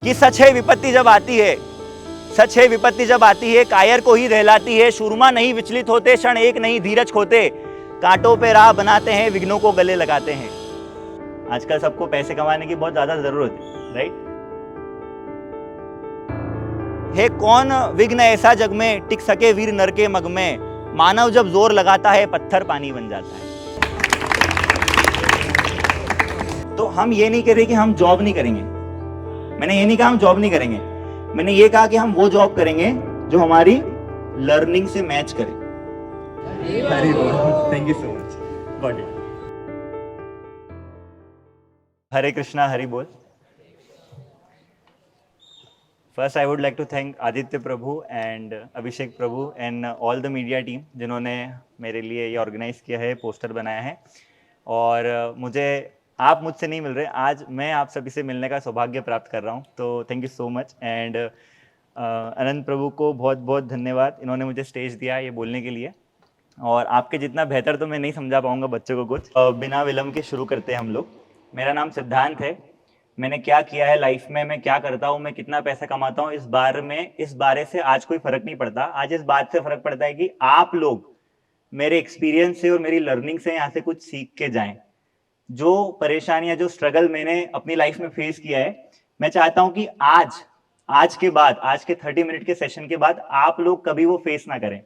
कि सच है विपत्ति जब आती है, सच है विपत्ति जब आती है, कायर को ही रहलाती है। शूरमा नहीं विचलित होते, क्षण एक नहीं धीरज खोते, कांटों पे राह बनाते हैं, विघ्नों को गले लगाते हैं। आजकल सबको पैसे कमाने की बहुत ज्यादा जरूरत है, राइट? है कौन विघ्न ऐसा जग में, टिक सके वीर नर के मग में, मानव जब जोर लगाता है पत्थर पानी बन जाता है। तो हम ये नहीं कह रहे कि हम जॉब नहीं करेंगे, मैंने ये नहीं कहा हम जॉब नहीं करेंगे, मैंने ये कहा कि हम वो जॉब करेंगे जो हमारी लर्निंग से मैच करे। हरी बोल, thank you so much, got it. Hare Krishna, Hari बोल। First I would like to thank Aditya Prabhu and Abhishek Prabhu and all the media team जिन्होंने मेरे लिए ये ऑर्गेनाइज किया है, पोस्टर बनाया है। और मुझे आप मुझसे नहीं मिल रहे, आज मैं आप सभी से मिलने का सौभाग्य प्राप्त कर रहा हूँ, तो thank you so much. And Anant Prabhu को बहुत बहुत धन्यवाद, इन्होंने मुझे स्टेज दिया ये बोलने के लिए। और आपके जितना बेहतर तो मैं नहीं समझा पाऊंगा बच्चों को कुछ। बिना विलम्ब के शुरू करते हैं हम लोग। मेरा नाम सिद्धांत है। मैंने क्या किया है लाइफ में, मैं क्या करता हूँ, मैं कितना पैसा कमाता हूँ, इस बारे से आज कोई फर्क नहीं पड़ता। आज इस बात से फर्क पड़ता है कि आप लोग मेरे एक्सपीरियंस से और मेरी लर्निंग से यहाँ से कुछ सीख के जाएं। जो परेशानियां, जो स्ट्रगल मैंने अपनी लाइफ में फेस किया है, मैं चाहता हूं कि आज के बाद, आज के 30 मिनट के सेशन के बाद आप लोग कभी वो फेस ना करें।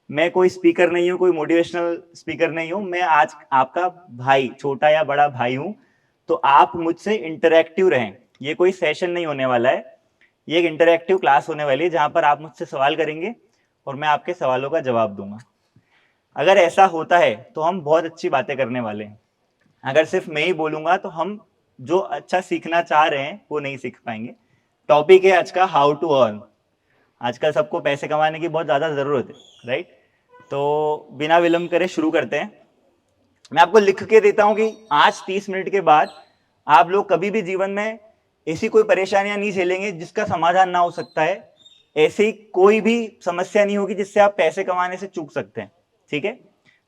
मैं कोई स्पीकर नहीं हूं, कोई मोटिवेशनल स्पीकर नहीं हूं, मैं आज आपका भाई, छोटा या बड़ा भाई हूं। तो आप मुझसे इंटरैक्टिव रहें। ये कोई सेशन नहीं होने वाला है, ये एक इंटरैक्टिव क्लास होने वाली है जहां पर आप मुझसे सवाल करेंगे और मैं आपके सवालों का जवाब दूंगा। अगर ऐसा होता है तो हम बहुत अच्छी बातें करने वाले हैं। अगर सिर्फ मैं ही बोलूंगा तो हम जो अच्छा सीखना चाह रहे हैं वो नहीं सीख पाएंगे। टॉपिक है आज का हाउ टू अर्न। आजकल सबको पैसे कमाने की बहुत ज्यादा जरूरत है, राइट? तो बिना विलंब करे शुरू करते हैं। मैं आपको लिख के देता हूं कि आज 30 मिनट के बाद आप लोग कभी भी जीवन में ऐसी कोई परेशानियां नहीं झेलेंगे जिसका समाधान ना हो सकता है। ऐसी कोई भी समस्या नहीं होगी जिससे आप पैसे कमाने से चूक सकते हैं, ठीक है?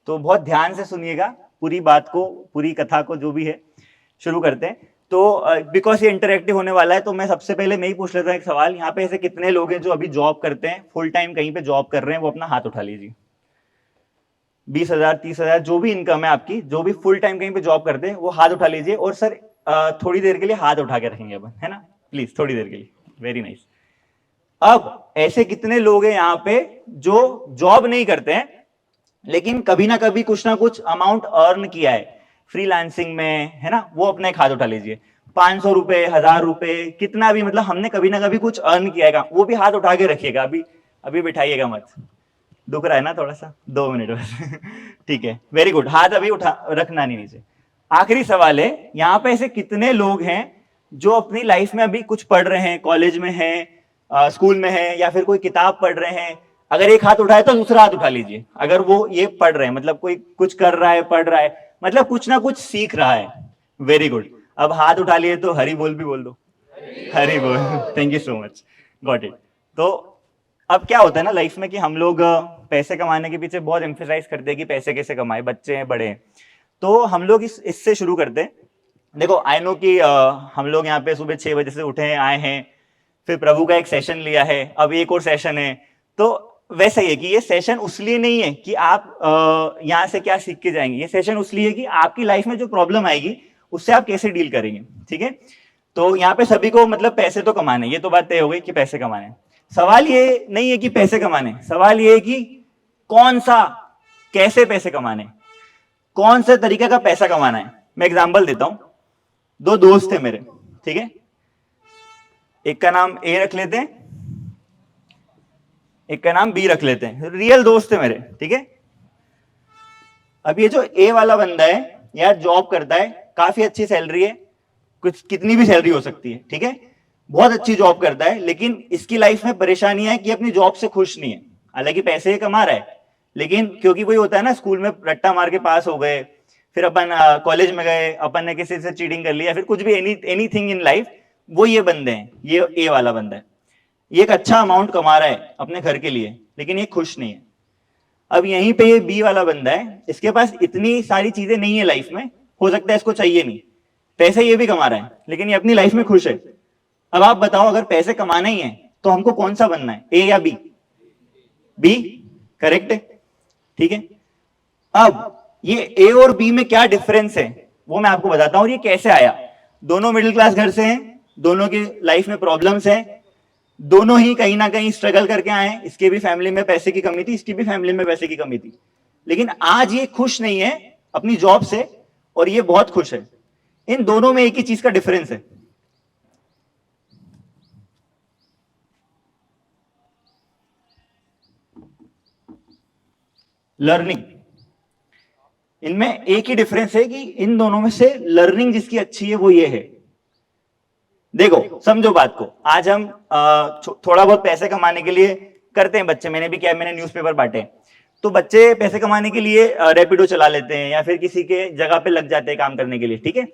तो बहुत ध्यान से सुनिएगा पूरी बात को, पूरी कथा को, जो भी है। शुरू करते हैं। तो बिकॉज ये इंटरेक्टिव होने वाला है तो मैं सबसे पहले मैं ही पूछ लेता हूँ एक सवाल। यहाँ पे ऐसे कितने लोग हैं जो अभी जॉब करते हैं, फुल टाइम कहीं पे जॉब कर रहे हैं? वो अपना हाथ उठा लीजिए। 20,000, 30,000 जो भी इनकम है आपकी, जो भी फुल टाइम कहीं पे जॉब करते हैं वो हाथ उठा लीजिए। और सर थोड़ी देर के लिए हाथ उठा के रखेंगे अपन, है ना? प्लीज थोड़ी देर के लिए, वेरी नाइस। अब ऐसे कितने लोग हैं यहाँ पे जो जॉब नहीं करते हैं लेकिन कभी ना कभी कुछ ना कुछ अमाउंट अर्न किया है फ्रीलांसिंग में, है ना? वो अपने हाथ उठा लीजिए। 500 रुपए, 1000 रुपए, कितना भी, मतलब हमने कभी ना कभी कुछ अर्न किया है, वो भी हाथ उठा के रखिएगा। अभी अभी बिठाइएगा मत, दुख रहा है ना थोड़ा सा, 2 मिनट बस। ठीक है, वेरी गुड। हाथ अभी उठा रखना नहीं नीचे। आखिरी सवाल है, यहाँ पे ऐसे कितने लोग हैं जो अपनी लाइफ में अभी कुछ पढ़ रहे हैं, कॉलेज में हैं, स्कूल में हैं, या फिर कोई किताब पढ़ रहे हैं? अगर एक हाथ उठाए तो दूसरा हाथ उठा लीजिए। अगर वो ये पढ़ रहे हैं, मतलब कोई कुछ कर रहा है, पढ़ रहा है, मतलब कुछ ना कुछ सीख रहा है। Very good. अब हाथ उठा लिए तो हरी बोल भी बोल दो। हरी बोल, thank you so much, got it. तो अब क्या होता है ना लाइफ में कि हम लोग पैसे कमाने के पीछे बहुत एम्फेसाइज करते हैं कि पैसे कैसे कमाए, बच्चे हैं, बड़े हैं। तो हम लोग इससे शुरू करते हैं। देखो, आई नो कि हम लोग यहाँ पे सुबह 6 बजे से उठे हैं, आए हैं, फिर प्रभु का एक सेशन लिया है, अब एक और सेशन है। तो वैसा ही है कि ये सेशन उसलिए नहीं है कि आप यहाँ से क्या सीख के जाएंगे। ये सेशन उसलिए है कि आपकी लाइफ में जो प्रॉब्लम आएगी उससे आप कैसे डील करेंगे, ठीक है? तो यहाँ पे सभी को मतलब पैसे तो कमाने, ये तो बात तय हो गई कि पैसे कमाने। सवाल ये नहीं है कि पैसे कमाने, सवाल ये है कि कौन सा, कैसे पैसे कमाने, कौन से तरीके का पैसा कमाना है। मैं एग्जांपल देता हूं। 2 दोस्त थे मेरे, ठीक है? एक का नाम ए रख लेते हैं, एक का नाम बी रख लेते हैं। रियल दोस्त थे मेरे, ठीक है? अब ये जो ए वाला बंदा है यार, जॉब करता है, काफी अच्छी सैलरी है, कुछ कितनी भी सैलरी हो सकती है, ठीक है? बहुत अच्छी जॉब करता है, लेकिन इसकी लाइफ में परेशानी है कि अपनी जॉब से खुश नहीं है। हालांकि पैसे कमा रहा है, लेकिन क्योंकि वही होता है ना, स्कूल में रट्टा मार के पास हो गए, फिर अपन कॉलेज में गए, अपन ने किसी से चीटिंग कर लिया, फिर कुछ भी एनीथिंग इन लाइफ, वो ये बंदे हैं। ये ए वाला बंदा है, ये एक अच्छा अमाउंट कमा रहा है अपने घर के लिए, लेकिन ये खुश नहीं है। अब यहीं पे ये बी वाला बंदा है, इसके पास इतनी सारी चीजें नहीं है लाइफ में, हो सकता है इसको चाहिए नहीं, पैसे ये भी कमा रहा है, लेकिन ये अपनी लाइफ में खुश है। अब आप बताओ, अगर पैसे कमाना ही है तो हमको कौन सा बनना है, ए या बी? बी करेक्ट है, ठीक है। अब ये ए और बी में क्या डिफरेंस है वो मैं आपको बताता हूं, और ये कैसे आया। दोनों मिडिल क्लास घर से हैं, दोनों की लाइफ में प्रॉब्लम्स हैं, दोनों ही कहीं ना कहीं स्ट्रगल करके आए हैं। इसके भी फैमिली में पैसे की कमी थी, इसकी भी फैमिली में पैसे की कमी थी, लेकिन आज ये खुश नहीं है अपनी जॉब से और ये बहुत खुश है। इन दोनों में एक ही चीज का डिफरेंस है, लर्निंग। इनमें एक ही डिफरेंस है कि इन दोनों में से लर्निंग जिसकी अच्छी है वो ये है। देखो समझो बात को, आज हम थोड़ा बहुत पैसे कमाने के लिए करते हैं बच्चे, मैंने भी किया, मैंने न्यूज़पेपर बांटे, तो बच्चे पैसे कमाने के लिए रैपिडो चला लेते हैं या फिर किसी के जगह पे लग जाते हैं काम करने के लिए, ठीक है।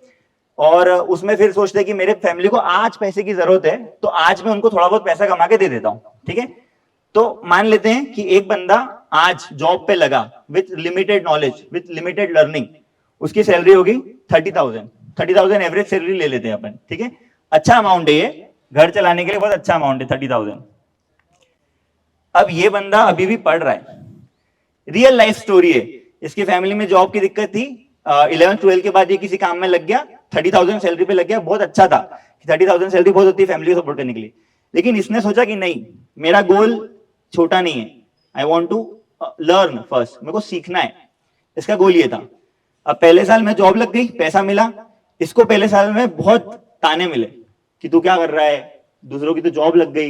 और उसमें फिर सोचते हैं कि मेरे फैमिली को आज पैसे की जरूरत है तो आज मैं उनको थोड़ा बहुत पैसा कमा के दे देता हूं, ठीक है। तो मान लेते हैं कि एक बंदा आज जॉब पे लगा with limited knowledge, with limited learning, उसकी सैलरी होगी 30,000 एवरेज सैलरी ले लेते हैं अपन, ठीक है। अच्छा अमाउंट है ये, घर चलाने के लिए बहुत अच्छा अमाउंट है 30,000। अब ये बंदा अभी भी पढ़ रहा है, रियल लाइफ स्टोरी है। इसकी फैमिली में जॉब की दिक्कत थी, 11th-12th के बाद ये किसी काम में लग गया, 30,000 सैलरी पे लग गया, बहुत अच्छा था, 30,000 सैलरी बहुत होती है फैमिली को सपोर्ट करने के लिए। लेकिन इसने सोचा कि नहीं, मेरा गोल छोटा नहीं है, I want to learn first, मेरे को सीखना है, इसका गोल ये था। अब पहले साल में जॉब लग गई, पैसा मिला, इसको पहले साल में बहुत ताने मिले कि तू क्या कर रहा है, दूसरों की तो जॉब लग गई,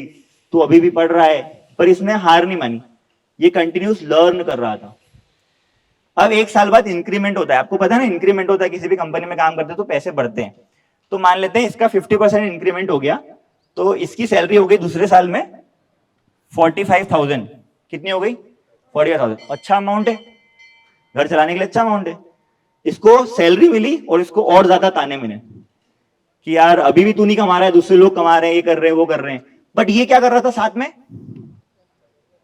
तू अभी भी पढ़ रहा है, पर इसने हार नहीं मानी, ये कंटिन्यूस लर्न कर रहा था। अब एक साल बाद इंक्रीमेंट होता है, आपको पता है ना इंक्रीमेंट होता है, किसी भी कंपनी में काम करते हैं तो पैसे बढ़ते हैं। तो मान लेते हैं इसका 50% इंक्रीमेंट हो गया, तो इसकी सैलरी हो गई दूसरे साल में 45,000। कितनी हो गई? 45,000। अच्छा अमाउंट है, घर चलाने के लिए अच्छा अमाउंट है। इसको सैलरी मिली और इसको और ज्यादा ताने मिले कि यार अभी भी तू नहीं कमा रहा है, दूसरे लोग कमा रहे हैं, ये कर रहे हैं, वो कर रहे हैं। बट ये क्या कर रहा था, साथ में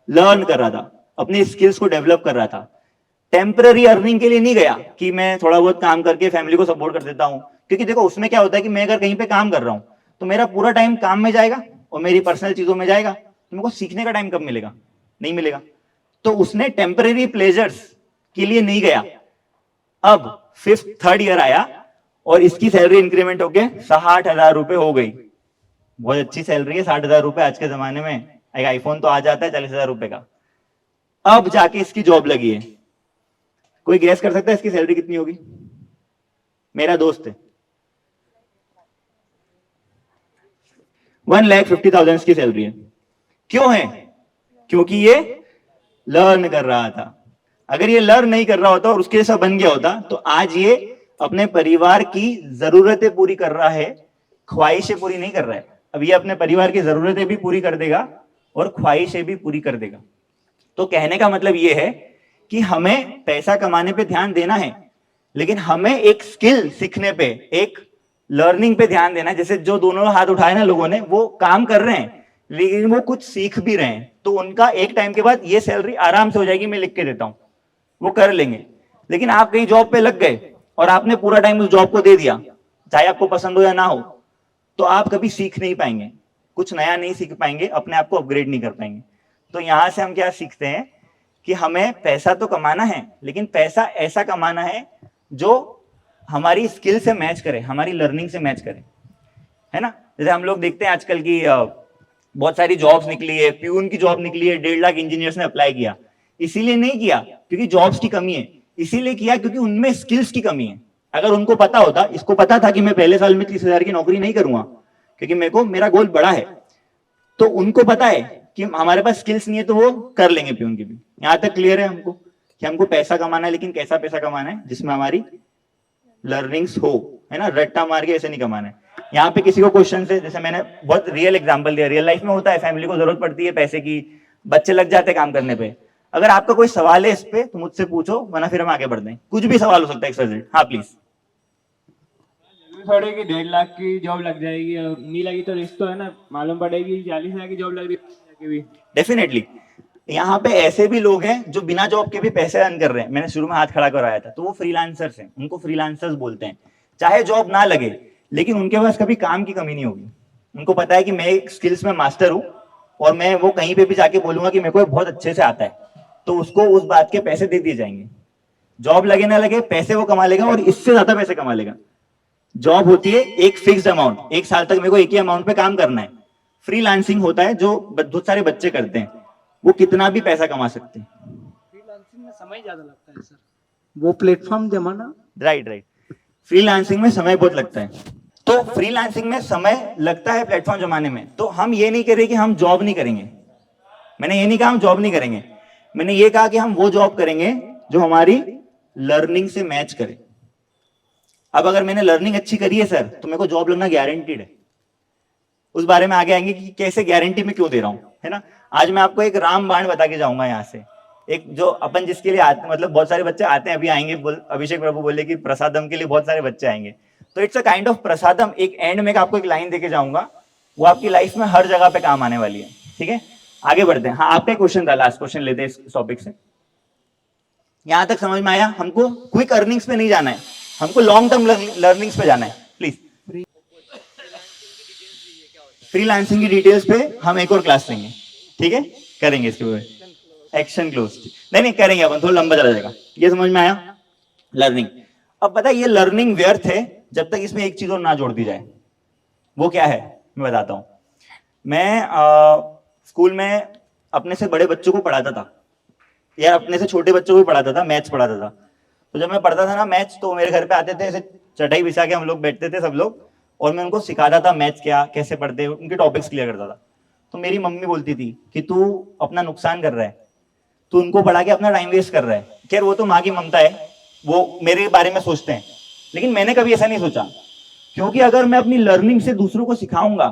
लर्न कर रहा था, अपनी स्किल्स को डेवलप कर रहा था। टेम्पररी अर्निंग के लिए नहीं गया कि मैं थोड़ा बहुत काम करके फैमिली को सपोर्ट कर देता हूं, क्योंकि देखो उसमें क्या होता है कि मैं अगर कहीं पे काम कर रहा हूं तो मेरा पूरा टाइम काम में जाएगा और मेरी पर्सनल चीजों में जाएगा, तो मेरे को सीखने का टाइम कब मिलेगा? नहीं मिलेगा। तो उसने टेम्पररी प्लेजर्स के लिए नहीं गया। अब 3rd ईयर आया और इसकी सैलरी इंक्रीमेंट होके 60,000 रुपए हो गई। बहुत अच्छी सैलरी है 60,000 रुपए आज के जमाने में, एक आईफोन तो आ जाता है 40,000 रुपए का। अब जाके इसकी जॉब लगी है, कोई गैस कर सकता है इसकी सैलरी कितनी होगी? मेरा दोस्त है, 1,50,000 की सैलरी है। क्यों है? क्योंकि ये लर्न कर रहा था। अगर ये लर्न नहीं कर रहा होता और उसके जैसा बन गया होता तो आज ये अपने परिवार की जरूरतें पूरी कर रहा है, ख्वाहिशें पूरी नहीं कर रहा है। अब ये अपने परिवार की जरूरतें भी पूरी कर देगा और ख्वाहिशें भी पूरी कर देगा। तो कहने का मतलब ये है कि हमें पैसा कमाने पे ध्यान देना है, लेकिन हमें एक स्किल सीखने पे, एक लर्निंग पे ध्यान देना है। जैसे जो दोनों हाथ उठाए ना लोगों ने, वो काम कर रहे हैं लेकिन वो कुछ सीख भी रहे हैं, तो उनका एक टाइम के बाद ये सैलरी आराम से हो जाएगी, मैं लिख के देता हूं, वो कर लेंगे। लेकिन आप कहीं जॉब पे लग गए और आपने पूरा टाइम उस जॉब को दे दिया, चाहे आपको पसंद हो या ना हो, तो आप कभी सीख नहीं पाएंगे, कुछ नया नहीं सीख पाएंगे, अपने आप को अपग्रेड नहीं कर पाएंगे। तो यहां से हम क्या सीखते हैं कि हमें पैसा तो कमाना है, लेकिन पैसा ऐसा कमाना है जो हमारी स्किल से मैच करे, हमारी लर्निंग से मैच करे, है ना। जैसे हम लोग देखते हैं आजकल की बहुत सारी जॉब्स निकली है, प्यून की जॉब निकली है, 1.5 लाख इंजीनियर्स ने अप्लाई किया। इसीलिए नहीं किया क्योंकि जॉब्स की कमी है, इसीलिए किया क्योंकि उनमें स्किल्स की कमी है। अगर उनको पता होता, इसको पता था कि मैं पहले साल में 30,000 की नौकरी नहीं करूंगा क्योंकि मेरे को, मेरा गोल बड़ा है, तो उनको पता है कि हमारे पास स्किल्स नहीं है, तो वो कर लेंगे प्यून की भी। यहां तक क्लियर है हमको कि हमको पैसा कमाना है, लेकिन कैसा पैसा कमाना है? जिसमें हमारी लर्निंग्स हो, है ना, रट्टा मार के ऐसे नहीं कमाना है। यहाँ पे किसी को क्वेश्चन है, जैसे मैंने बहुत रियल एग्जांपल दिया, रियल लाइफ में होता है, फैमिली को जरूरत पड़ती है पैसे की, बच्चे लग जाते हैं काम करने पे। अगर आपका कोई सवाल है इस पे तो मुझसे पूछो, वरना फिर हम आगे बढ़ते हैं। कुछ भी सवाल हो सकता है XYZ। हाँ प्लीज। थोड़े कि 1.5 लाख की जॉब लग जाएगी और नहीं लगी तो रिस्क तो है ना, मालूम पड़ेगी 40,000 की जॉब लग रही है। डेफिनेटली यहाँ पे ऐसे भी लोग हैं जो बिना जॉब के भी पैसे अर्न कर रहे हैं। मैंने शुरू में हाथ खड़ा कराया था, तो वो फ्रीलांसर्स हैं, उनको फ्रीलांसर्स बोलते हैं। चाहे जॉब ना लगे लेकिन उनके पास कभी काम की कमी नहीं होगी, उनको पता है कि मैं स्किल्स में मास्टर हूँ और मैं वो कहीं पे भी जाके बोलूंगा कि मेरे को बहुत अच्छे से आता है, तो उसको उस बात के पैसे दे दिए जाएंगे। जॉब लगे ना लगे पैसे वो कमा लेगा और इससे ज्यादा पैसे कमा लेगा। जॉब होती है एक फिक्स्ड अमाउंट, एक साल तक मेरे को एक ही अमाउंट पे काम करना है। फ्रीलांसिंग होता है जो बहुत सारे बच्चे करते हैं, वो कितना भी पैसा कमा सकते हैं। फ्रीलांसिंग में समय ज्यादा लगता है सर, वो प्लेटफॉर्म जमाना। राइट राइट, फ्रीलांसिंग में समय बहुत लगता है। तो फ्रीलांसिंग में समय लगता है प्लेटफॉर्म जमाने में, तो हम ये नहीं कह रहे कि हम जॉब नहीं करेंगे। मैंने ये नहीं कहा हम जॉब नहीं करेंगे, मैंने ये कहा कि हम वो जॉब करेंगे जो हमारी लर्निंग से मैच करे। अब अगर मैंने लर्निंग अच्छी करी है सर, तो मेरे को जॉब लगना गारंटीड है। उस बारे में आगे आएंगे कि कैसे गारंटी में क्यों दे रहा हूं, है ना। आज मैं आपको एक रामबाण बता के जाऊंगा यहाँ से, एक जो अपन जिसके लिए आते, मतलब बहुत सारे बच्चे आते हैं, अभी आएंगे। अभिषेक प्रभु बोले कि प्रसादम के लिए बहुत सारे बच्चे आएंगे, तो इट्स अ काइंड ऑफ प्रसादम। एक एंड में आपको एक लाइन देके जाऊंगा, वो आपकी लाइफ में हर जगह पे काम आने वाली है। ठीक है, आगे बढ़ते हैं। हाँ, आपका क्वेश्चन था, लास्ट क्वेश्चन लेते हैं इस टॉपिक से। यहां तक समझ में आया? हमको क्विक अर्निंग्स पे नहीं जाना है, हमको लॉन्ग टर्म लर्निंग्स पे जाना है। प्लीज, फ्रीलांसिंग की डिटेल्स पे हम एक और क्लास लेंगे, ठीक है, करेंगे इसके ऊपर एक्शन क्लोज। नहीं करेंगे अपन, थोड़ा लंबा चला जाएगा। ये समझ में आया लर्निंग? अब पता है ये लर्निंग व्यर्थ है जब तक इसमें एक चीज और ना जोड़ दी जाए। वो क्या है मैं बताता हूं। मैं स्कूल में अपने से बड़े बच्चों को पढ़ाता था, यार अपने से छोटे बच्चों को भी पढ़ाता था, मैथ्स पढ़ाता था। तो जब मैं पढ़ता था ना मैथ्स, तो मेरे घर पे आते थे, ऐसे चटाई बिछा के हम लोग बैठते थे सब लोग, और मैं उनको सिखाता था मैथ्स क्या कैसे पढ़ते हैं, उनके टॉपिक्स क्लियर करता था। तो मेरी मम्मी बोलती थी कि तू अपना नुकसान कर रहा है, तू उनको पढ़ा के अपना टाइम वेस्ट कर रहा है। खैर वो तो माँ की ममता है, वो मेरे बारे में सोचते हैं, लेकिन मैंने कभी ऐसा नहीं सोचा, क्योंकि अगर मैं अपनी लर्निंग से दूसरों को सिखाऊंगा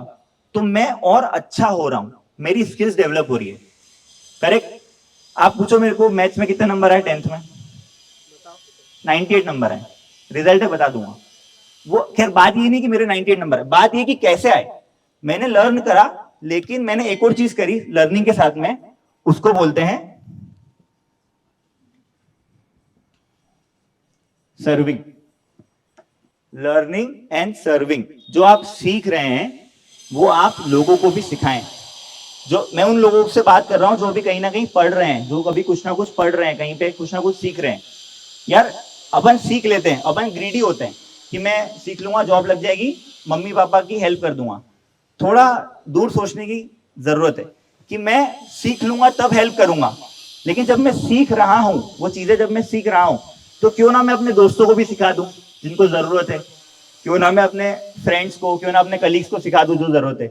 तो मैं और अच्छा हो रहा हूं, मेरी स्किल्स डेवलप हो रही है। करेक्ट? आप पूछो मेरे को मैथ्स में कितने नंबर आए 10th में? 98 नंबर है, रिजल्ट है बता दूंगा। वो खैर बात ये नहीं कि मेरे 98 नंबर है, बात ये कि कैसे आए। मैंने लर्न करा, लेकिन मैंने एक और चीज करी लर्निंग के साथ में, उसको बोलते हैं सर्विंग। लर्निंग एंड सर्विंग, जो आप सीख रहे हैं वो आप लोगों को भी सिखाएं। जो मैं उन लोगों से बात कर रहा हूं जो अभी कहीं ना कहीं पढ़ रहे हैं, जो कभी कुछ ना कुछ पढ़ रहे हैं, कहीं पे कुछ ना कुछ सीख रहे हैं। यार अपन सीख लेते हैं, अपन ग्रीडी होते हैं कि मैं सीख लूंगा, जॉब लग जाएगी, मम्मी पापा की हेल्प कर दूंगा। थोड़ा दूर सोचने की जरूरत है कि मैं सीख लूंगा तब हेल्प करूंगा, लेकिन जब मैं सीख रहा हूं वो चीजें, जब मैं सीख रहा हूं तो क्यों ना मैं अपने दोस्तों को भी सिखा दूं जिनको जरूरत है, क्यों ना मैं अपने फ्रेंड्स को, क्यों ना अपने कलीग्स को सिखा दूं जो जरूरत है।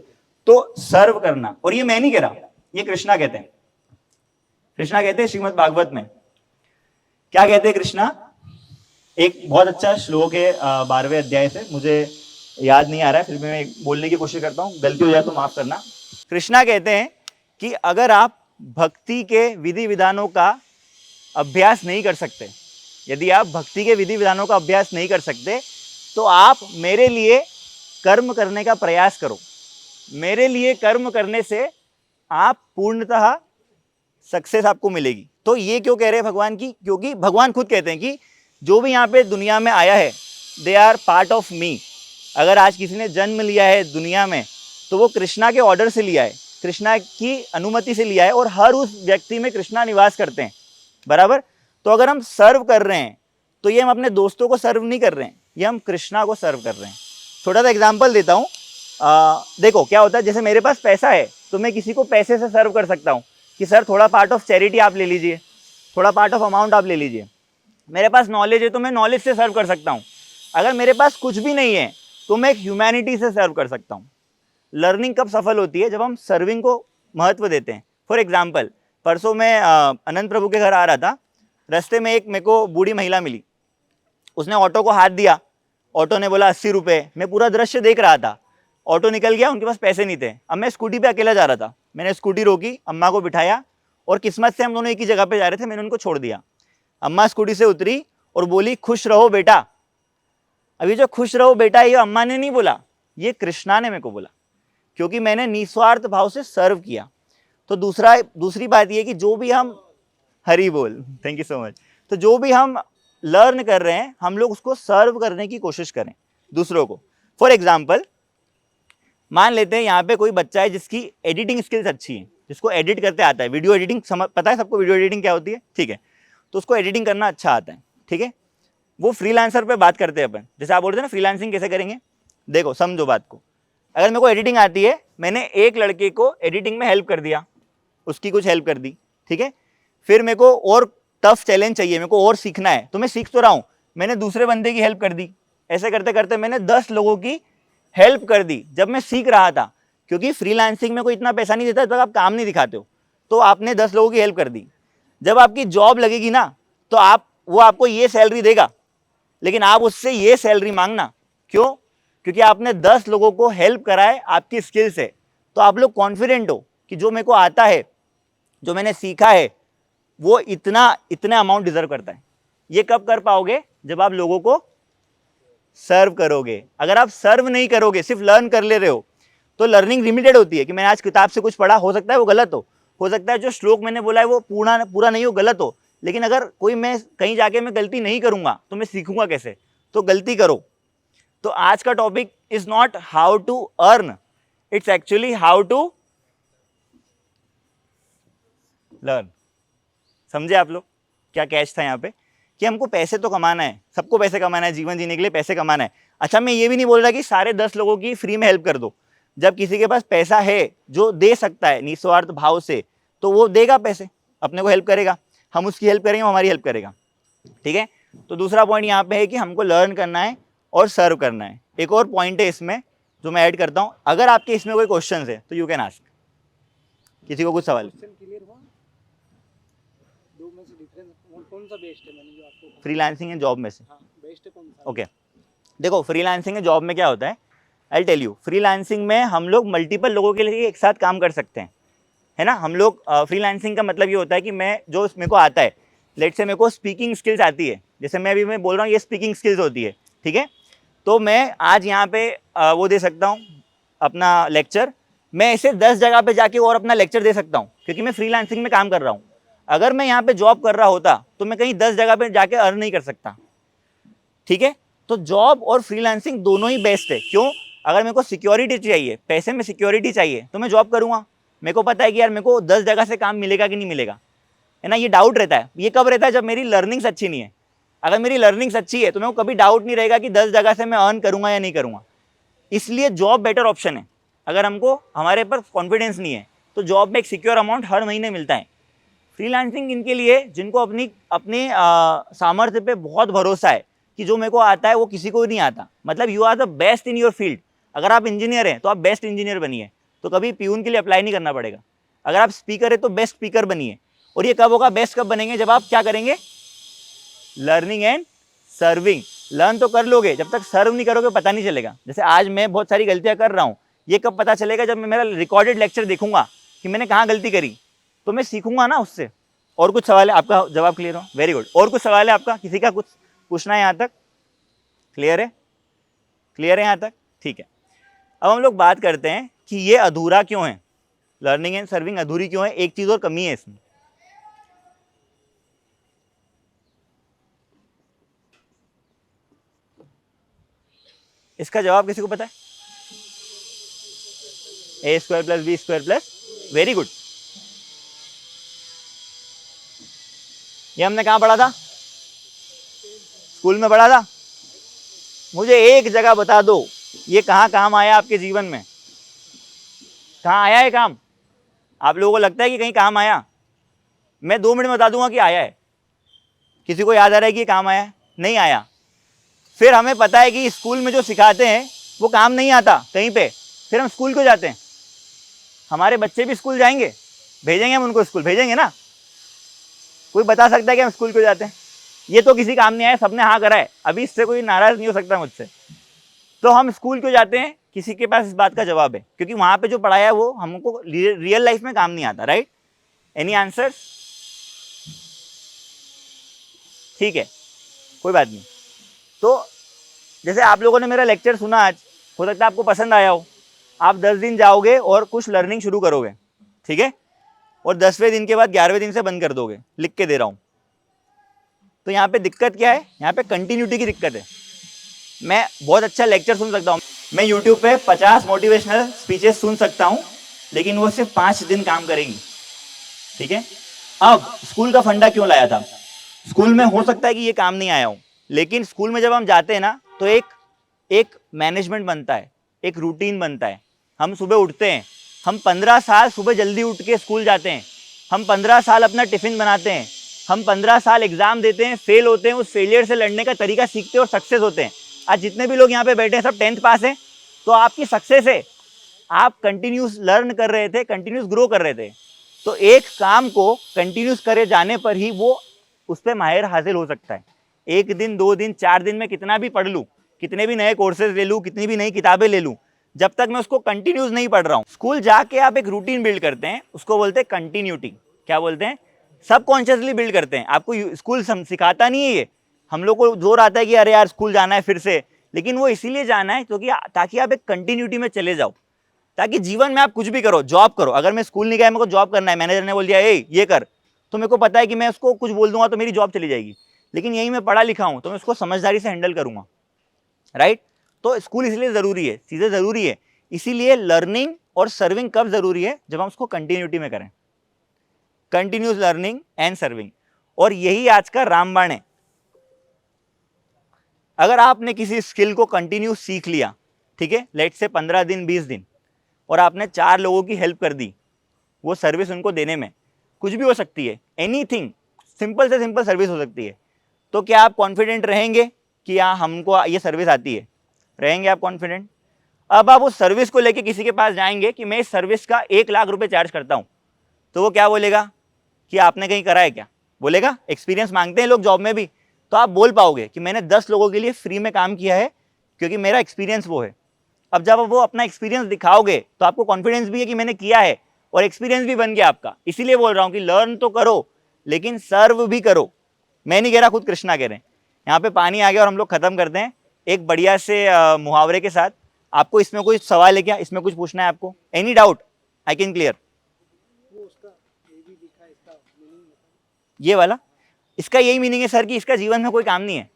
तो सर्व करना, और ये मैं नहीं कह रहा, ये कृष्णा कहते हैं। कृष्णा कहते हैं श्रीमद् भागवत में, क्या कहते हैं कृष्णा? एक बहुत अच्छा श्लोक है 12वें अध्याय से, मुझे याद नहीं आ रहा है, फिर मैं बोलने की कोशिश करता हूं, गलती हो जाए तो माफ करना। कृष्णा कहते हैं कि अगर आप भक्ति के विधि विधानों का अभ्यास नहीं कर सकते, यदि आप भक्ति के विधि विधानों का अभ्यास नहीं कर सकते, तो आप मेरे लिए कर्म करने का प्रयास करो। मेरे लिए कर्म करने से आप पूर्णतः सक्सेस आपको मिलेगी। तो ये क्यों कह रहे हैं भगवान की? क्योंकि भगवान खुद कहते हैं कि जो भी यहाँ पे दुनिया में आया है, they are part of me. अगर आज किसी ने जन्म लिया है दुनिया में, तो वो कृष्णा के ऑर्डर से लिया है, कृष्णा की अनुमति से लिया है, और हर उस व्यक्ति में कृष्णा निवास करते हैं, बराबर। तो अगर हम सर्व कर रहे हैं, तो ये हम अपने दोस्तों को सर्व नहीं कर रहे हैं, ये हम कृष्णा को सर्व कर रहे हैं। छोटा सा एग्जाम्पल देता हूँ। देखो क्या होता है, जैसे मेरे पास पैसा है तो मैं किसी को पैसे से सर्व कर सकता हूँ कि सर थोड़ा पार्ट ऑफ चैरिटी आप ले लीजिए, थोड़ा पार्ट ऑफ अमाउंट आप ले लीजिए। मेरे पास नॉलेज है तो मैं नॉलेज से सर्व कर सकता हूँ। अगर मेरे पास कुछ भी नहीं है तो मैं एक ह्यूमैनिटी से सर्व कर सकता हूँ। लर्निंग कब सफल होती है? जब हम सर्विंग को महत्व देते हैं। फॉर एग्जाम्पल, परसों मैं अनंत प्रभु के घर आ रहा था, रास्ते में एक मेरे को बूढ़ी महिला मिली, उसने ऑटो को हाथ दिया, ऑटो ने बोला 80 रुपये। मैं पूरा दृश्य देख रहा था, ऑटो निकल गया, उनके पास पैसे नहीं थे। अब मैं स्कूटी पे अकेला जा रहा था, मैंने स्कूटी रोकी, अम्मा को बिठाया, और किस्मत से हम दोनों एक ही जगह पे जा रहे थे, मैंने उनको छोड़ दिया। अम्मा स्कूटी से उतरी और बोली खुश रहो बेटा। अभी जो खुश रहो बेटा, ये अम्मा ने नहीं बोला, ये कृष्णा ने मेरे को बोला, क्योंकि मैंने निस्वार्थ भाव से सर्व किया। तो दूसरी बात ये कि जो भी हम, हरी बोल, थैंक यू सो मच, तो जो भी हम लर्न कर रहे हैं, हम लोग उसको सर्व करने की कोशिश करें दूसरों को। फॉर एग्जाम्पल, मान लेते हैं यहाँ पे कोई बच्चा है जिसकी एडिटिंग स्किल्स अच्छी है, जिसको एडिट करते आता है, वीडियो एडिटिंग समझ, पता है सबको वीडियो एडिटिंग क्या होती है, ठीक है, तो उसको एडिटिंग करना अच्छा आता है, ठीक है, वो फ्रीलांसर पे बात करते हैं अपन, जैसे आप बोलते हैं ना फ्रीलांसिंग कैसे करेंगे, देखो समझो बात को, अगर मेरे को एडिटिंग आती है, मैंने एक लड़के को एडिटिंग में हेल्प कर दिया, उसकी कुछ हेल्प कर दी, ठीक है, फिर मेरे को और टफ चैलेंज चाहिए, मेरे को और सीखना है, तो मैं सीख तो रहा हूँ, मैंने दूसरे बंदे की हेल्प कर दी, ऐसे करते करते मैंने 10 लोगों की हेल्प कर दी जब मैं सीख रहा था, क्योंकि फ्रीलांसिंग में कोई इतना पैसा नहीं देता जब तक आप काम नहीं दिखाते हो, तो आपने 10 लोगों की हेल्प कर दी, जब आपकी जॉब लगेगी ना तो वो आपको ये सैलरी देगा, लेकिन आप उससे ये सैलरी मांगना, क्यों? क्योंकि आपने 10 लोगों को हेल्प करा है आपकी स्किल से, तो आप लोग कॉन्फिडेंट हो कि जो मेरे को आता है, जो मैंने सीखा है, वो इतना अमाउंट डिजर्व करता है। ये कब कर पाओगे? जब आप लोगों को सर्व करोगे। अगर आप सर्व नहीं करोगे, सिर्फ लर्न कर ले रहे हो, तो लर्निंग लिमिटेड होती है कि मैंने आज किताब से कुछ पढ़ा, हो सकता है वो गलत हो सकता है जो श्लोक मैंने बोला है वो पूरा नहीं हो, गलत हो, लेकिन अगर कोई मैं कहीं जाके मैं गलती नहीं करूंगा तो मैं सीखूंगा कैसे? तो गलती करो। तो आज का topic is not how to earn, it's actually how to learn. समझे आप लोग क्या कैच था यहाँ पे? कि हमको पैसे तो कमाना है, सबको पैसे कमाना है, जीवन जीने के लिए पैसे कमाना है। अच्छा, मैं ये भी नहीं बोल रहा कि सारे 10 लोगों की फ्री में हेल्प कर दो। जब किसी के पास पैसा है जो दे सकता है निस्वार्थ भाव से, तो वो देगा पैसे, अपने को हेल्प करेगा, हम उसकी हेल्प करेंगे, वो हमारी हेल्प करेगा, ठीक है। तो दूसरा पॉइंट यहाँ पे है कि हमको लर्न करना है और सर्व करना है। एक और पॉइंट है इसमें जो मैं ऐड करता हूँ, अगर आपके इसमें कोई क्वेश्चन है तो यू कैन आस्क। किसी को कुछ सवाल? क्लियर हुआ? दो में से डिफरेंस कौन सा बेस्ट है? मैंने जो आपको फ्रीलांसिंग एंड जॉब में से बेस्ट कौन सा? ओके देखो, फ्रीलांसिंग एंड जॉब में क्या होता है, आई टेल यू। फ्रीलांसिंग में हम लोग मल्टीपल लोगों के लिए एक साथ काम कर सकते हैं, है ना। हम लोग फ्रीलांसिंग का मतलब ये होता है कि मैं जो मेरे को आता है, लेट से मेरे को स्पीकिंग स्किल्स आती है, जैसे मैं बोल रहा हूँ ये स्पीकिंग स्किल्स होती है, ठीक है। तो मैं आज यहाँ पे वो दे सकता हूँ अपना लेक्चर, मैं ऐसे 10 जगह पे जाके और अपना लेक्चर दे सकता हूँ, क्योंकि मैं फ्रीलांसिंग में काम कर रहा हूँ। अगर मैं यहाँ पे जॉब कर रहा होता तो मैं कहीं 10 जगह पे जाके अर्न नहीं कर सकता, ठीक है। तो जॉब और फ्रीलांसिंग दोनों ही बेस्ट है। क्यों? अगर मेरे को सिक्योरिटी चाहिए, पैसे में सिक्योरिटी चाहिए, तो मैं जॉब करूँगा। मेरे को पता है कि यार मेरे को 10 जगह से काम मिलेगा कि नहीं मिलेगा, है ना। ये डाउट रहता है। ये कब रहता है? जब मेरी लर्निंग्स अच्छी नहीं है। अगर मेरी लर्निंग्स अच्छी है तो मेरे को कभी डाउट नहीं रहेगा कि 10 जगह से मैं अर्न करूँगा या नहीं करूँगा। इसलिए जॉब बेटर ऑप्शन है। अगर हमको हमारे पर कॉन्फिडेंस नहीं है तो जॉब में एक सिक्योर अमाउंट हर महीने मिलता है। फ्रीलांसिंग इनके लिए जिनको अपनी सामर्थ्य पे बहुत भरोसा है कि जो मेरे को आता है वो किसी को नहीं आता, मतलब you are the best in your field. अगर आप इंजीनियर हैं तो आप बेस्ट इंजीनियर बनिए, तो कभी प्यून के लिए अप्लाई नहीं करना पड़ेगा। अगर आप स्पीकर है तो बेस्ट स्पीकर बनिए। और ये कब होगा? बेस्ट कब बनेंगे? जब आप क्या करेंगे? Learning and serving. लर्न तो कर लोगे, जब तक सर्व नहीं करोगे पता नहीं चलेगा। जैसे आज मैं बहुत सारी गलतियां कर रहा हूँ, ये कब पता चलेगा? जब मैं मेरा रिकॉर्डेड लेक्चर देखूंगा कि मैंने कहाँ गलती करी, तो मैं सीखूंगा ना उससे। और कुछ सवाल है? आपका जवाब क्लियर हो? Very good. और कुछ सवाल है आपका? किसी का कुछ पूछना है यहाँ तक? क्लियर है? क्लियर है यहाँ तक? ठीक है। अब हम लोग बात करते हैं कि ये अधूरा क्यों है, लर्निंग एंड सर्विंग अधूरी क्यों है। एक चीज और कमी है इसमें, इसका जवाब किसी को पता है? A square plus b square plus, very good. ये हमने कहाँ पढ़ा था? स्कूल में पढ़ा था। मुझे एक जगह बता दो ये कहाँ काम आया आपके जीवन में? कहाँ आया है काम? आप लोगों को लगता है कि कहीं काम आया? मैं 2 मिनट में बता दूंगा कि आया है। किसी को याद आ रहा है कि ये काम आया है? नहीं आया। फिर हमें पता है कि स्कूल में जो सिखाते हैं वो काम नहीं आता कहीं पे, फिर हम स्कूल क्यों जाते हैं? हमारे बच्चे भी स्कूल जाएंगे, भेजेंगे हम उनको स्कूल, भेजेंगे ना। कोई बता सकता है कि हम स्कूल क्यों जाते हैं? ये तो किसी काम नहीं आया, सबने हाँ करा है, अभी इससे कोई नाराज नहीं हो सकता मुझसे। तो हम स्कूल क्यों जाते हैं? किसी के पास इस बात का जवाब है? क्योंकि वहां पे जो पढ़ाया है वो हमको रियल लाइफ में काम नहीं आता, राइट? Any answer? ठीक है, कोई बात नहीं। तो जैसे आप लोगों ने मेरा लेक्चर सुना आज, हो सकता है आपको पसंद आया हो। आप 10 दिन जाओगे और कुछ लर्निंग शुरू करोगे, ठीक है, और 10वें दिन के बाद 11वें दिन से बंद कर दोगे, लिख के दे रहा हूं। तो यहाँ पे दिक्कत क्या है? यहाँ पे कंटिन्यूटी की दिक्कत है। मैं बहुत अच्छा लेक्चर सुन सकता हूँ, मैं यूट्यूब पे 50 मोटिवेशनल स्पीचेस सुन सकता हूँ, लेकिन वो सिर्फ 5 दिन काम करेगी, ठीक है। अब स्कूल का फंडा क्यों लाया था? स्कूल में हो सकता है कि ये काम नहीं आया हो, लेकिन स्कूल में जब हम जाते हैं ना तो एक मैनेजमेंट बनता है, एक रूटीन बनता है। हम सुबह उठते हैं, हम 15 साल सुबह जल्दी उठ के स्कूल जाते हैं, हम 15 साल अपना टिफिन बनाते हैं, हम 15 साल एग्जाम देते हैं, फेल होते हैं, उस फेलियर से लड़ने का तरीका सीखते हैं और सक्सेस होते हैं। आज जितने भी लोग यहाँ पे बैठे हैं सब 10th पास हैं, तो आपकी सक्सेस है, आप कंटिन्यूस लर्न कर रहे थे, कंटिन्यूस ग्रो कर रहे थे। तो एक काम को कंटिन्यूस करे जाने पर ही वो उस पर माहिर हासिल हो सकता है। एक दिन, 2 दिन, 4 दिन में कितना भी पढ़ लूँ, कितने भी नए कोर्सेज ले लूँ, कितनी भी नई किताबें ले लूँ, जब तक मैं उसको कंटिन्यूस नहीं पढ़ रहा हूँ। स्कूल जाके आप एक रूटीन बिल्ड करते हैं, उसको बोलते हैं कंटिन्यूटी। क्या बोलते हैं? सबकॉन्शियसली बिल्ड करते हैं। आपको स्कूल सिखाता नहीं है ये, हम लोग को जोर आता है कि अरे यार स्कूल जाना है फिर से, लेकिन वो इसीलिए जाना है क्योंकि ताकि आप एक कंटिन्यूटी में चले जाओ, ताकि जीवन में आप कुछ भी करो, जॉब करो। अगर मैं स्कूल नहीं गया, मेरे को जॉब करना है, मैनेजर ने बोल दिया ए ये कर, तो मेरे को पता है कि मैं उसको कुछ बोल दूंगा तो मेरी जॉब चली जाएगी। लेकिन यही मैं पढ़ा लिखा हूँ तो मैं उसको समझदारी से हैंडल करूंगा, राइट। तो स्कूल इसलिए ज़रूरी है, चीज़ें ज़रूरी है। इसीलिए लर्निंग और सर्विंग कब ज़रूरी है? जब हम उसको कंटिन्यूटी में करें, कंटिन्यूस लर्निंग एंड सर्विंग। और यही आज का रामबाण है। अगर आपने किसी स्किल को कंटिन्यू सीख लिया, ठीक है, लेट से 15 दिन 20 दिन, और आपने 4 लोगों की हेल्प कर दी वो सर्विस उनको देने में, कुछ भी हो सकती है, एनीथिंग, सिंपल से सिंपल सर्विस हो सकती है, तो क्या आप कॉन्फिडेंट रहेंगे कि हाँ हमको ये सर्विस आती है? रहेंगे आप कॉन्फिडेंट? अब आप उस सर्विस को लेके किसी के पास जाएंगे कि मैं इस सर्विस का 1 लाख रुपए चार्ज करता हूँ, तो वो क्या बोलेगा कि आपने कहीं करा है क्या? बोलेगा। एक्सपीरियंस मांगते हैं लोग जॉब में भी, तो आप बोल पाओगे कि मैंने 10 लोगों के लिए फ्री में काम किया है क्योंकि मेरा एक्सपीरियंस वो है। अब जब वो अपना एक्सपीरियंस दिखाओगे तो आपको कॉन्फिडेंस भी है कि मैंने किया है और एक्सपीरियंस भी बन गया आपका। इसीलिए बोल रहा हूँ कि लर्न तो करो लेकिन सर्व भी करो। मैं नहीं कह रहा, खुद कृष्णा कह रहे हैं। यहाँ पे पानी आ गया और हम लोग खत्म करते हैं एक बढ़िया से मुहावरे के साथ। आपको इसमें कोई सवाल है क्या? इसमें कुछ पूछना है आपको? Any doubt? I can clear. वो उसका ये भी लिखा है, इसका मीनिंग ये वाला, इसका यही मीनिंग है सर कि इसका जीवन में कोई काम नहीं है।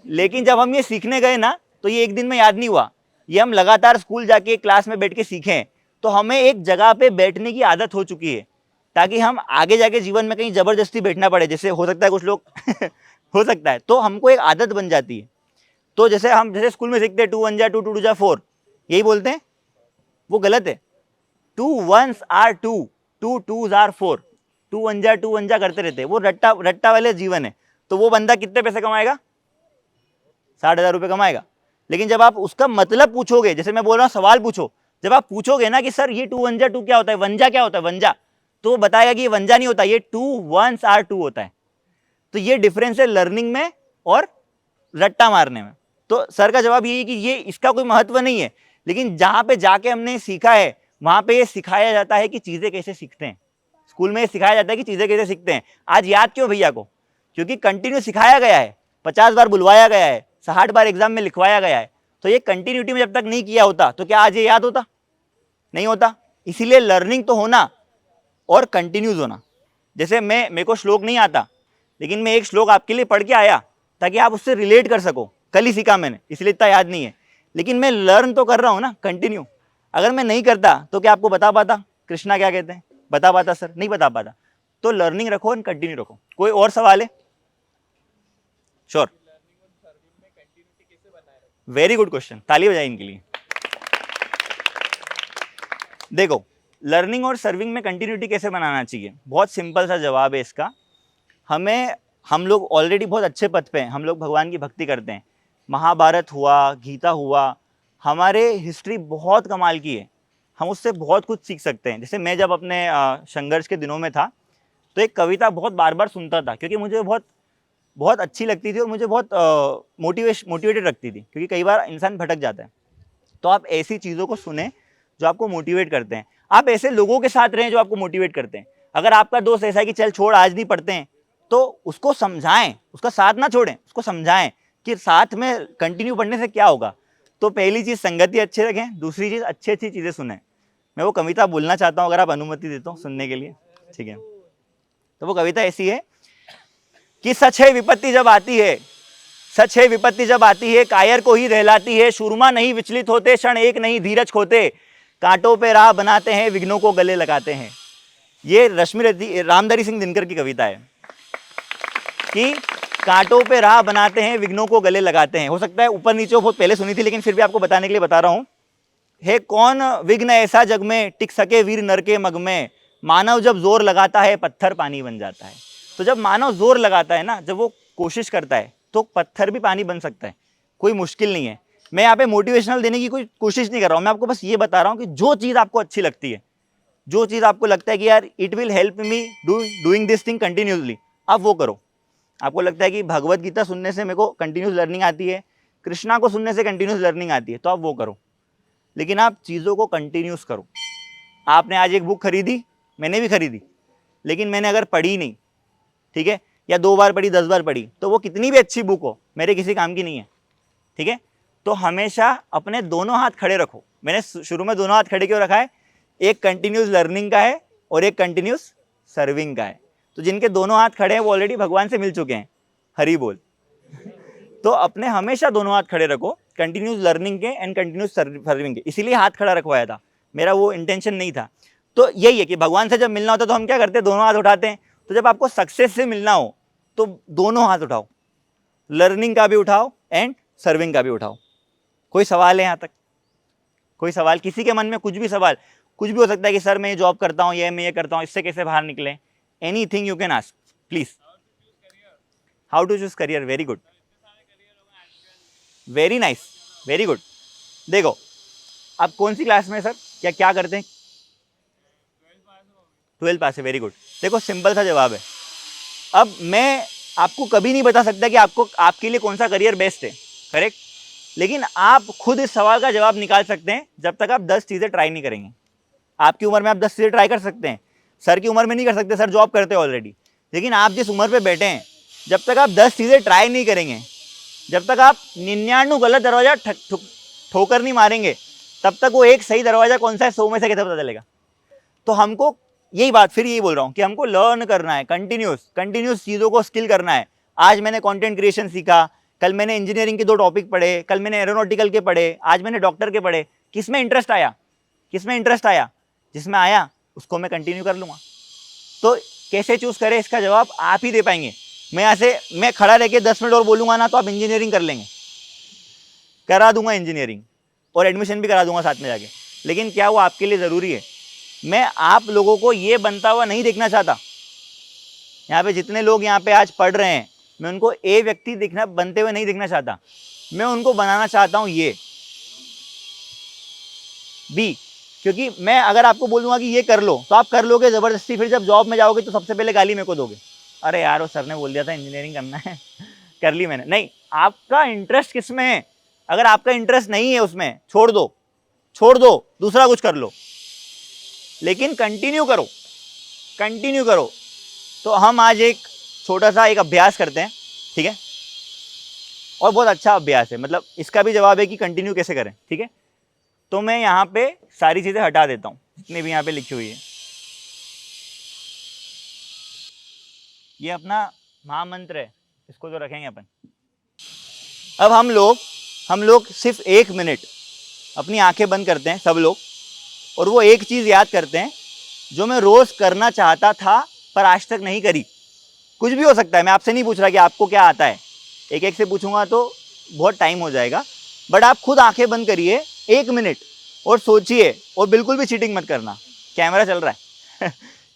लेकिन जब हम ये सीखने गए ना तो ये एक दिन में याद नहीं हुआ, ये हम लगातार स्कूल जाके क्लास में बैठ के सीखें, तो हमें एक जगह पे बैठने की आदत हो चुकी है, ताकि हम आगे जाके जीवन में कहीं जबरदस्ती बैठना पड़े, जैसे हो सकता है कुछ लोग हो सकता है, तो हमको एक आदत बन जाती है। तो जैसे हम जैसे स्कूल में सीखते हैं 2 1 जा 2 2 2 जा 4, यही बोलते हैं, वो गलत है। 2 1s are 2, 2 2s are 4, 2 1 जा करते रहते हैं, वो रट्टा वाले जीवन है। तो वो बंदा कितने पैसे कमाएगा? 60,000 रुपये कमाएगा। लेकिन जब आप उसका मतलब पूछोगे, जैसे मैं बोल रहा हूँ सवाल पूछो, जब आप पूछोगे ना कि सर ये 2 1 जा 2 क्या होता है, वंजा क्या होता है, वंजा, तो वो बताएगा कि ये वंजा नहीं होता, ये 2 1s are 2 होता है। तो ये डिफरेंस है लर्निंग में और रट्टा मारने में। तो सर का जवाब यही है कि ये इसका कोई महत्व नहीं है, लेकिन जहाँ पे जाके हमने सीखा है वहाँ पे ये सिखाया जाता है कि चीज़ें कैसे सीखते हैं। स्कूल में ये सिखाया जाता है कि चीज़ें कैसे सीखते हैं। आज याद क्यों भैया को? क्योंकि कंटिन्यू सिखाया गया है, 50 बार बुलवाया गया है, 60 बार एग्जाम में लिखवाया गया है। तो ये कंटिन्यूटी में जब तक नहीं किया होता तो क्या आज ये याद होता? नहीं होता। इसीलिए लर्निंग तो होना और कंटिन्यूज होना। जैसे मेरे को श्लोक नहीं आता, लेकिन मैं एक श्लोक आपके लिए पढ़ के आया ताकि आप उससे रिलेट कर सको। कल ही सीखा मैंने, इसलिए इतना याद नहीं है, लेकिन मैं लर्न तो कर रहा हूँ ना, कंटिन्यू। अगर मैं नहीं करता तो क्या आपको बता पाता कृष्णा क्या कहते हैं? बता पाता सर? नहीं बता पाता। तो लर्निंग रखो और कंटिन्यू रखो। कोई और सवाल है? श्योर। वेरी गुड क्वेश्चन, ताली बजाए इनके लिए। देखो, लर्निंग और सर्विंग में कंटिन्यूटी कैसे बनाना चाहिए? बहुत सिंपल सा जवाब है इसका। हम लोग ऑलरेडी बहुत अच्छे पथ पे हैं, हम लोग भगवान की भक्ति करते हैं। महाभारत हुआ, गीता हुआ, हमारे हिस्ट्री बहुत कमाल की है, हम उससे बहुत कुछ सीख सकते हैं। जैसे मैं जब अपने संघर्ष के दिनों में था तो एक कविता बहुत बार बार सुनता था, क्योंकि मुझे बहुत अच्छी लगती थी और मुझे बहुत मोटिवेटेड रखती थी, क्योंकि कई बार इंसान भटक जाता है। तो आप ऐसी चीज़ों को सुने जो आपको मोटिवेट करते हैं। आप ऐसे लोगों के साथ रहें जो आपको मोटिवेट करते हैं। अगर आपका दोस्त ऐसा है कि चल छोड़ आज नहीं पढ़ते हैं, तो उसको समझाएं, उसका साथ ना छोड़ें, उसको समझाएं कि साथ में कंटिन्यू पढ़ने से क्या होगा। तो पहली चीज़ संगति अच्छी रखें, दूसरी चीज़ अच्छी अच्छी चीज़ें सुनें। मैं वो कविता बोलना चाहता हूँ, अगर आप अनुमति देते हो सुनने के लिए, ठीक है। तो वो कविता ऐसी है कि सच है विपत्ति जब आती है, सच है विपत्ति जब आती है कायर को ही रहलाती है, शूरमा नहीं विचलित होते, क्षण एक नहीं धीरज खोते, कांटों पे राह बनाते हैं विघ्नों को गले लगाते हैं। ये रश्मि रामधारी सिंह दिनकर की कविता है कि कांटों पे राह बनाते हैं विघ्नों को गले लगाते हैं। हो सकता है ऊपर नीचे बहुत पहले सुनी थी, लेकिन फिर भी आपको बताने के लिए बता रहा हूं। है कौन विघ्न ऐसा जग में, टिक सके वीर नर के मग में, मानव जब जोर लगाता है पत्थर पानी बन जाता है। तो जब मानव जोर लगाता है ना, जब वो कोशिश करता है, तो पत्थर भी पानी बन सकता है, कोई मुश्किल नहीं है। मैं यहाँ पे मोटिवेशनल देने की कोई कोशिश नहीं कर रहा हूँ, मैं आपको बस ये बता रहा हूँ कि जो चीज़ आपको अच्छी लगती है, जो चीज़ आपको लगता है कि यार it will help me doing this thing continuously, आप वो करो। आपको लगता है कि भगवत गीता सुनने से मेरे को कंटिन्यूस लर्निंग आती है, कृष्णा को सुनने से कंटिन्यूस लर्निंग आती है, तो आप वो करो। लेकिन आप चीज़ों को कंटिन्यूस करो। आपने आज एक बुक खरीदी, मैंने भी खरीदी, लेकिन मैंने अगर पढ़ी नहीं, ठीक है, या 2 बार पढ़ी 10 बार पढ़ी, तो वो कितनी भी अच्छी बुक हो मेरे किसी काम की नहीं है, ठीक है। तो हमेशा अपने दोनों हाथ खड़े रखो। मैंने शुरू में दोनों हाथ खड़े क्यों रखा है? एक कंटिन्यूस लर्निंग का है और एक कंटिन्यूस सर्विंग का है। तो जिनके दोनों हाथ खड़े हैं वो ऑलरेडी भगवान से मिल चुके हैं, हरि बोल। तो अपने हमेशा दोनों हाथ खड़े रखो, कंटिन्यूस लर्निंग के एंड कंटिन्यूस सर्विंग के। इसीलिए हाथ खड़ा रखवाया था, मेरा वो इंटेंशन नहीं था। तो यही है कि भगवान से जब मिलना होता है तो हम क्या करते हैं? दोनों हाथ उठाते हैं। तो जब आपको सक्सेस से मिलना हो तो दोनों हाथ उठाओ, लर्निंग का भी उठाओ एंड सर्विंग का भी उठाओ। कोई सवाल है यहाँ तक? कोई सवाल? किसी के मन में कुछ भी सवाल, कुछ भी हो सकता है कि सर मैं ये जॉब करता हूँ, ये मैं ये करता हूँ, इससे कैसे बाहर निकले? Anything you can ask please. How to choose career? Very good, very nice, very good. देखो आप कौन सी क्लास में सर, क्या क्या करते हैं? 12 पास है, वेरी गुड। देखो सिंपल सा जवाब है। अब मैं आपको कभी नहीं बता सकता कि आपको आपके लिए कौन सा करियर बेस्ट है, करेक्ट, लेकिन आप खुद इस सवाल का जवाब निकाल सकते हैं जब तक आप 10 चीज़ें ट्राई नहीं करेंगे। आपकी उम्र में आप 10 चीज़ें ट्राई कर सकते हैं, सर की उम्र में नहीं कर सकते, सर जॉब करते हैं ऑलरेडी। लेकिन आप जिस उम्र पे बैठे हैं, जब तक आप 10 चीज़ें ट्राई नहीं करेंगे, जब तक आप 99 गलत दरवाजा ठोकर नहीं मारेंगे, तब तक वो एक सही दरवाजा कौन सा है 100 में से कैसे पता चलेगा? तो हमको यही बात, फिर यही बोल रहा हूँ कि हमको लर्न करना है, कंटिन्यूस चीज़ों को स्किल करना है। आज मैंने कंटेंट क्रिएशन सीखा, कल मैंने इंजीनियरिंग के 2 टॉपिक पढ़े, कल मैंने एरोनॉटिकल के पढ़े, आज मैंने डॉक्टर के पढ़े। किस में इंटरेस्ट आया? किस में इंटरेस्ट आया? जिसमें आया उसको मैं कंटिन्यू कर लूँगा। तो कैसे चूज़ करें, इसका जवाब आप ही दे पाएंगे। मैं खड़ा रह के 10 मिनट और बोलूँगा ना, तो आप इंजीनियरिंग कर लेंगे, करा दूंगा इंजीनियरिंग और एडमिशन भी करा दूंगा साथ में जाके, लेकिन क्या वो आपके लिए ज़रूरी है? मैं आप लोगों को ये बनता हुआ नहीं देखना चाहता। यहाँ पे जितने लोग यहाँ पे आज पढ़ रहे हैं, मैं उनको ए व्यक्ति दिखना बनते हुए नहीं देखना चाहता, मैं उनको बनाना चाहता हूँ ये बी। क्योंकि मैं अगर आपको बोलूँगा कि ये कर लो तो आप कर लोगे ज़बरदस्ती, फिर जब जॉब में जाओगे तो सबसे पहले गाली मेरे को दोगे, अरे यार वो सर ने बोल दिया था इंजीनियरिंग करना है कर ली मैंने। नहीं, आपका इंटरेस्ट किस में है? अगर आपका इंटरेस्ट नहीं है उसमें, छोड़ दो, दूसरा कुछ कर लो, लेकिन कंटिन्यू करो। तो हम आज एक छोटा सा एक अभ्यास करते हैं, ठीक है, और बहुत अच्छा अभ्यास है, मतलब इसका भी जवाब है कि कंटिन्यू कैसे करें, ठीक है। तो मैं यहाँ पे सारी चीज़ें हटा देता हूँ जितनी भी यहाँ पे लिखी हुई है। ये अपना महामंत्र है, इसको तो रखेंगे अपन। अब हम लोग सिर्फ 1 मिनट अपनी आंखें बंद करते हैं सब लोग, और वो एक चीज़ याद करते हैं जो मैं रोज़ करना चाहता था पर आज तक नहीं करी। कुछ भी हो सकता है, मैं आपसे नहीं पूछ रहा कि आपको क्या आता है, एक एक से पूछूंगा तो बहुत टाइम हो जाएगा। बट आप खुद आंखें बंद करिए 1 मिनट और सोचिए, और बिल्कुल भी चीटिंग मत करना, कैमरा चल रहा है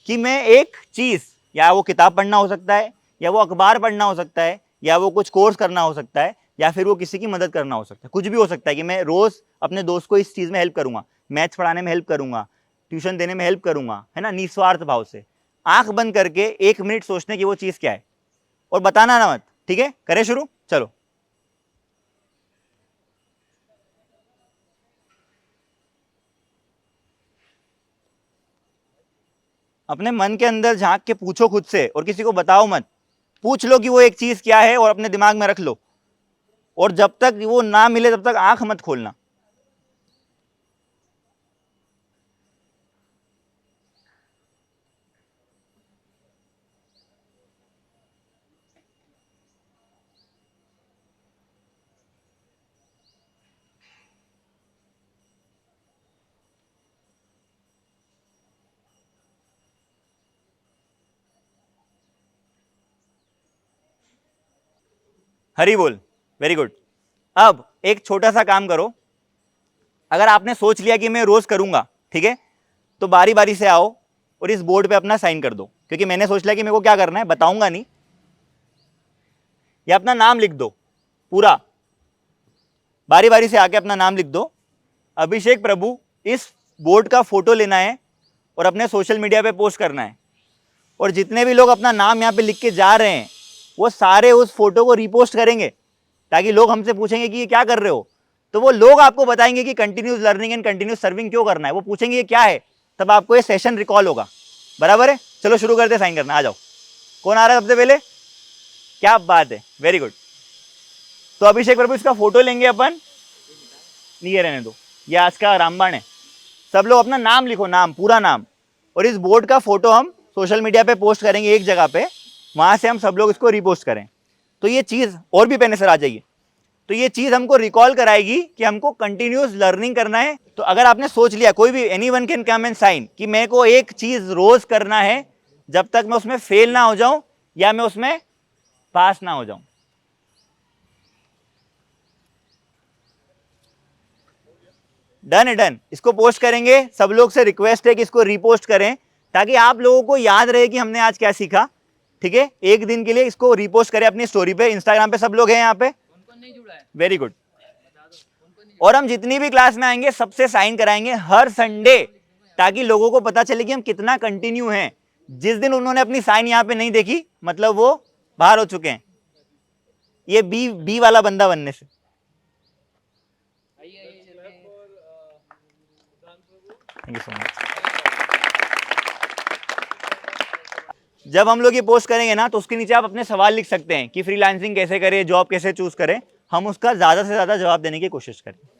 कि मैं एक चीज़, या वो किताब पढ़ना हो सकता है, या वो अखबार पढ़ना हो सकता है, या वो कुछ कोर्स करना हो सकता है, या फिर वो किसी की मदद करना हो सकता है, कुछ भी हो सकता है कि मैं रोज़ अपने दोस्त को इस चीज़ में हेल्प करूँगा, मैथ्स पढ़ाने में हेल्प करूँगा, ट्यूशन देने में हेल्प करूँगा, है ना, निस्वार्थ भाव से। आंख बंद करके 1 मिनट सोचने की वो चीज़ क्या है, और बताना ना मत, ठीक है। करें शुरू, चलो। अपने मन के अंदर झांक के पूछो खुद से, और किसी को बताओ मत, पूछ लो कि वो एक चीज़ क्या है और अपने दिमाग में रख लो, और जब तक वो ना मिले तब तक आंख मत खोलना। हरी बोल, वेरी गुड। अब एक छोटा सा काम करो, अगर आपने सोच लिया कि मैं रोज करूंगा, ठीक है, तो बारी बारी से आओ और इस बोर्ड पे अपना साइन कर दो, क्योंकि मैंने सोच लिया कि मेरे को क्या करना है, बताऊंगा नहीं, या अपना नाम लिख दो पूरा, बारी बारी से आके अपना नाम लिख दो। अभिषेक प्रभु, इस बोर्ड का फोटो लेना है और अपने सोशल मीडिया पे पोस्ट करना है, और जितने भी लोग अपना नाम यहाँ पे लिख के जा रहे हैं वो सारे उस फोटो को रिपोस्ट करेंगे, ताकि लोग हमसे पूछेंगे कि ये क्या कर रहे हो, तो वो लोग आपको बताएंगे कि continuous learning and continuous serving क्यों करना है, वो पूछेंगे ये क्या है, तब आपको ये सेशन रिकॉल होगा। बराबर है, चलो शुरू करते, साइन करना, आ जाओ। कौन आ रहा है सबसे पहले? क्या बात है, वेरी गुड। तो अभिषेक प्रभु, इसका फोटो लेंगे अपन, नहीं रहने दो, ये आज का रामबाण है। सब लोग अपना नाम लिखो, नाम, पूरा नाम, और इस बोर्ड का फोटो हम सोशल मीडिया पे पोस्ट करेंगे एक जगह पे, वहां से हम सब लोग इसको रिपोस्ट करें। तो ये चीज, और भी पहले सर आ जाइए, तो ये चीज हमको रिकॉल कराएगी कि हमको कंटिन्यूस लर्निंग करना है। तो अगर आपने सोच लिया, कोई भी anyone can come and sign, कि मेरे को एक चीज रोज करना है जब तक मैं उसमें फेल ना हो जाऊं या मैं उसमें पास ना हो जाऊं। डन है, डन। इसको पोस्ट करेंगे, सब लोग से रिक्वेस्ट है कि इसको रीपोस्ट करें, ताकि आप लोगों को याद रहे कि हमने आज क्या सीखा। ठीक है, एक दिन के लिए इसको रीपोस्ट करें अपनी स्टोरी पे, इंस्टाग्राम पे सब लोग हैं यहाँ पे, वेरी गुड। और हम जितनी भी क्लास में आएंगे सबसे साइन कराएंगे हर संडे, ताकि लोगों को पता चले कि हम कितना कंटिन्यू हैं। जिस दिन उन्होंने अपनी साइन यहाँ पे नहीं देखी, मतलब वो बाहर हो चुके हैं, ये बी वाला बंदा बनने से। Thank you so much. जब हम लोग ये पोस्ट करेंगे ना, तो उसके नीचे आप अपने सवाल लिख सकते हैं कि फ्रीलांसिंग कैसे करें, जॉब कैसे चूज करें, हम उसका ज्यादा से ज्यादा जवाब देने की कोशिश करें।